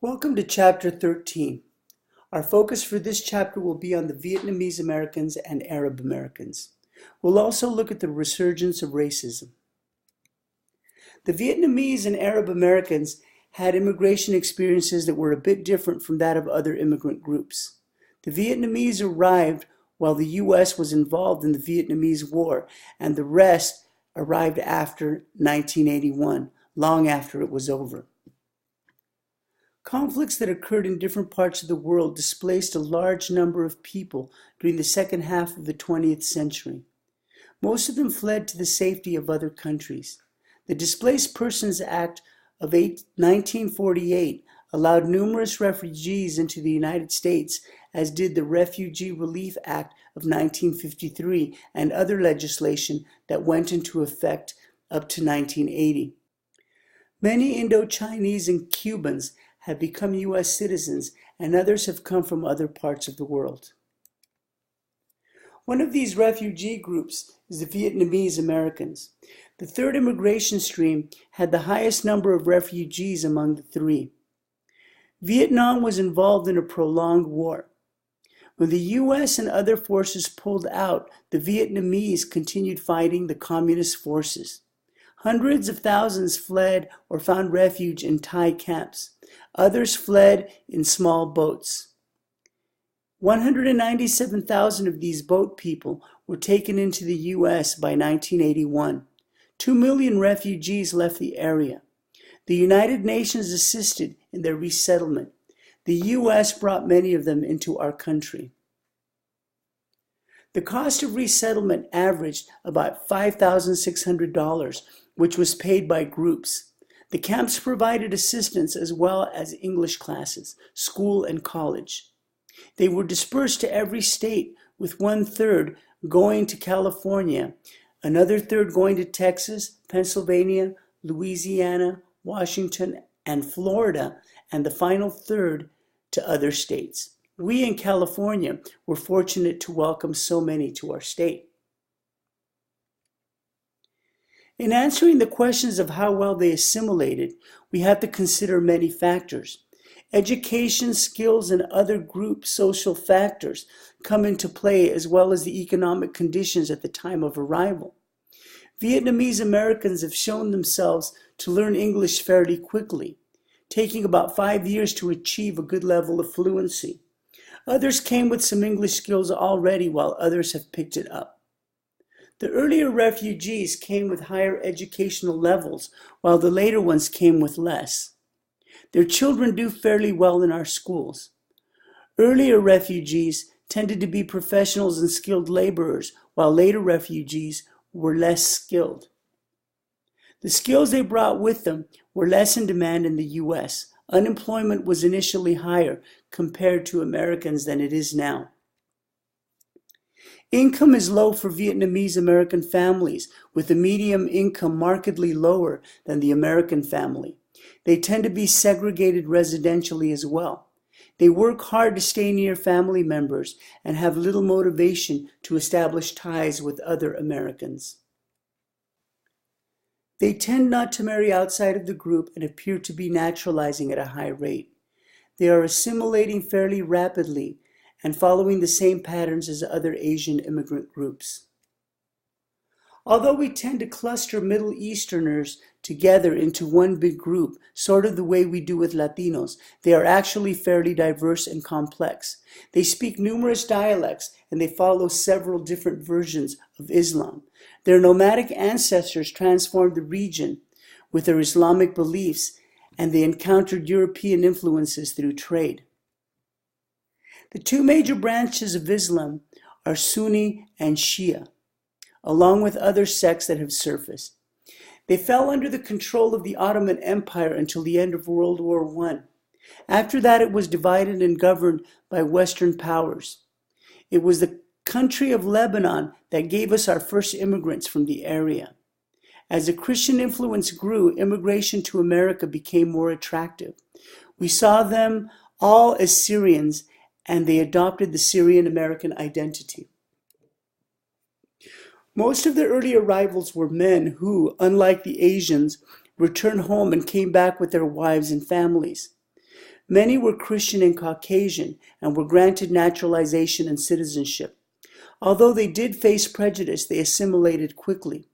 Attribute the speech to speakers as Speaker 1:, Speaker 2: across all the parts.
Speaker 1: Welcome to Chapter 13. Our focus for this chapter will be on the Vietnamese Americans and Arab Americans. We'll also look at the resurgence of racism. The Vietnamese and Arab Americans had immigration experiences that were a bit different from that of other immigrant groups. The Vietnamese arrived while the U.S. was involved in the Vietnamese War, and the rest arrived after 1981, long after it was over. Conflicts that occurred in different parts of the world displaced a large number of people during the second half of the 20th century. Most of them fled to the safety of other countries. The Displaced Persons Act of 1948 allowed numerous refugees into the United States, as did the Refugee Relief Act of 1953 and other legislation that went into effect up to 1980. Many Indo-Chinese and Cubans have become U.S. citizens, and others have come from other parts of the world. One of these refugee groups is the Vietnamese Americans. The third immigration stream had the highest number of refugees among the three. Vietnam was involved in a prolonged war. When the U.S. and other forces pulled out, the Vietnamese continued fighting the communist forces. Hundreds of thousands fled or found refuge in Thai camps. Others fled in small boats. 197,000 of these boat people were taken into the U.S. by 1981. 2 million refugees left the area. The United Nations assisted in their resettlement. The U.S. brought many of them into our country. The cost of resettlement averaged about $5,600, which was paid by groups. The camps provided assistance as well as English classes, school and college. They were dispersed to every state, with 1/3 going to California, another third going to Texas, Pennsylvania, Louisiana, Washington, and Florida, and the final third to other states. We in California were fortunate to welcome so many to our state. In answering the questions of how well they assimilated, we have to consider many factors. Education, skills, and other group social factors come into play, as well as the economic conditions at the time of arrival. Vietnamese Americans have shown themselves to learn English fairly quickly, taking about 5 years to achieve a good level of fluency. Others came with some English skills already, while others have picked it up. The earlier refugees came with higher educational levels, while the later ones came with less. Their children do fairly well in our schools. Earlier refugees tended to be professionals and skilled laborers, while later refugees were less skilled. The skills they brought with them were less in demand in the U.S. Unemployment was initially higher compared to Americans than it is now. Income is low for Vietnamese American families, with the median income markedly lower than the American family. They tend to be segregated residentially as well. They work hard to stay near family members and have little motivation to establish ties with other Americans. They tend not to marry outside of the group and appear to be naturalizing at a high rate. They are assimilating fairly rapidly and following the same patterns as other Asian immigrant groups. Although we tend to cluster Middle Easterners together into one big group, sort of the way we do with Latinos, they are actually fairly diverse and complex. They speak numerous dialects and they follow several different versions of Islam. Their nomadic ancestors transformed the region with their Islamic beliefs, and they encountered European influences through trade. The two major branches of Islam are Sunni and Shia, along with other sects that have surfaced. They fell under the control of the Ottoman Empire until the end of World War I. After that, it was divided and governed by Western powers. It was the country of Lebanon that gave us our first immigrants from the area. As the Christian influence grew, immigration to America became more attractive. We saw them all as Syrians, and they adopted the Syrian-American identity. Most of the early arrivals were men who, unlike the Asians, returned home and came back with their wives and families. Many were Christian and Caucasian and were granted naturalization and citizenship. Although they did face prejudice, they assimilated quickly.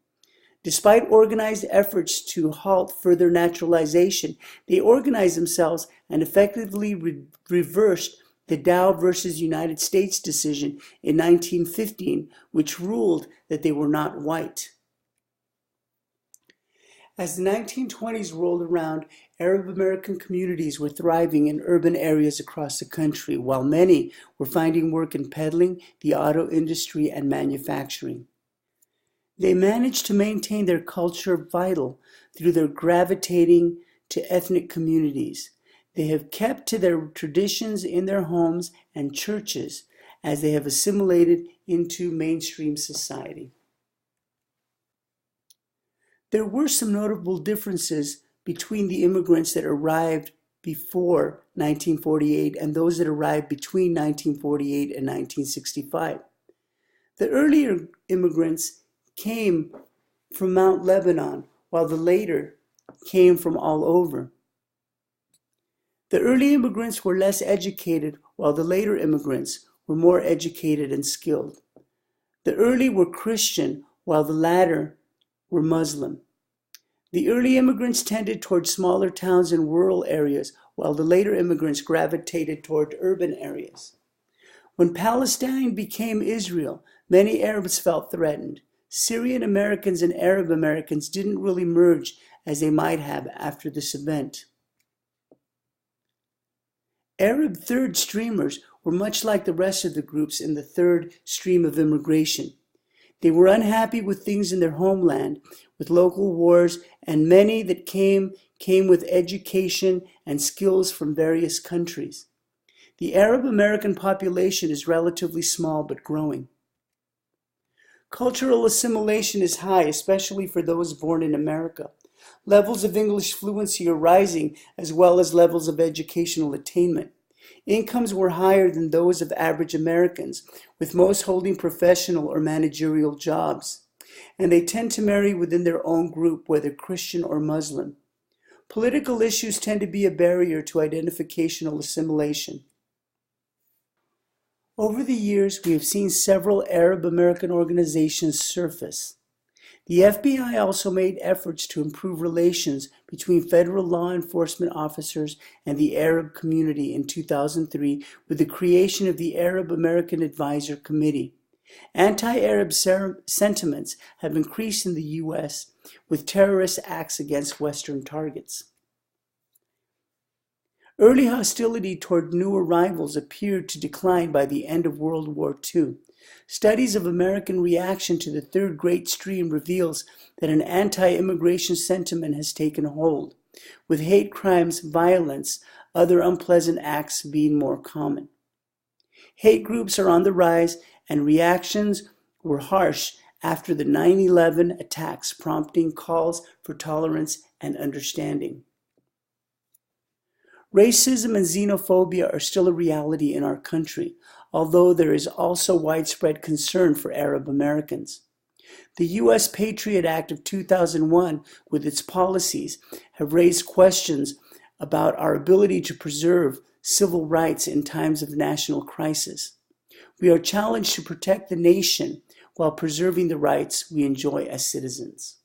Speaker 1: Despite organized efforts to halt further naturalization, they organized themselves and effectively reversed the Dow versus United States decision in 1915, which ruled that they were not white. As the 1920s rolled around, Arab American communities were thriving in urban areas across the country, while many were finding work in peddling, the auto industry, and manufacturing. They managed to maintain their culture vital through their gravitating to ethnic communities. They have kept to their traditions in their homes and churches as they have assimilated into mainstream society. There were some notable differences between the immigrants that arrived before 1948 and those that arrived between 1948 and 1965. The earlier immigrants came from Mount Lebanon, while the later came from all over. The early immigrants were less educated, while the later immigrants were more educated and skilled. The early were Christian, while the latter were Muslim. The early immigrants tended toward smaller towns and rural areas, while the later immigrants gravitated toward urban areas. When Palestine became Israel, many Arabs felt threatened. Syrian Americans and Arab Americans didn't really merge as they might have after this event. Arab third streamers were much like the rest of the groups in the third stream of immigration. They were unhappy with things in their homeland, with local wars, and many that came with education and skills from various countries. The Arab American population is relatively small but growing. Cultural assimilation is high, especially for those born in America. Levels of English fluency are rising, as well as levels of educational attainment. Incomes were higher than those of average Americans, with most holding professional or managerial jobs. And they tend to marry within their own group, whether Christian or Muslim. Political issues tend to be a barrier to identificational assimilation. Over the years, we have seen several Arab American organizations surface. The FBI also made efforts to improve relations between federal law enforcement officers and the Arab community in 2003 with the creation of the Arab American Advisor Committee. Anti-Arab sentiments have increased in the U.S. with terrorist acts against Western targets. Early hostility toward new arrivals appeared to decline by the end of World War II. Studies of American reaction to the third great stream reveals that an anti-immigration sentiment has taken hold, with hate crimes, violence, other unpleasant acts being more common. Hate groups are on the rise, and reactions were harsh after the 9/11 attacks, prompting calls for tolerance and understanding. Racism and xenophobia are still a reality in our country, although there is also widespread concern for Arab Americans. The U.S. Patriot Act of 2001, with its policies, have raised questions about our ability to preserve civil rights in times of national crisis. We are challenged to protect the nation while preserving the rights we enjoy as citizens.